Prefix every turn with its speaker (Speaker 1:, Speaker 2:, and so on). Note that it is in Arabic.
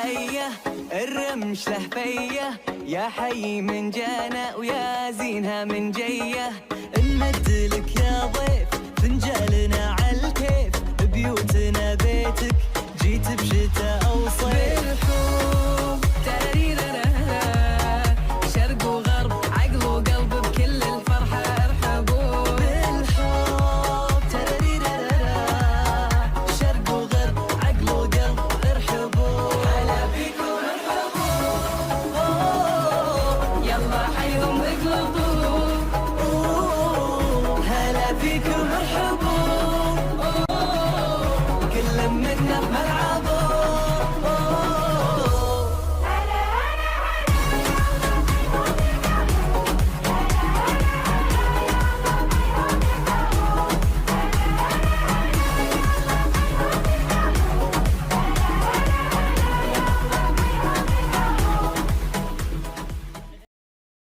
Speaker 1: حيه الرمش له فيه، يا حي من جانا ويا زينها من جيه. نمدلك يا ضيف فنجالنا عالكيف، بيوتنا بيتك جيت بشتا او صيف. بالحب تريرنا شرق وغرب عقل وقلب بكل الفرحه ارحبوا. بالحب تريرنا شرق وغرب عقل وقلب ارحبوا. هلا بيكم ارحبوا يلا حيهم اقلبوا. هلا بيكم ارحبوا كل منا بملعب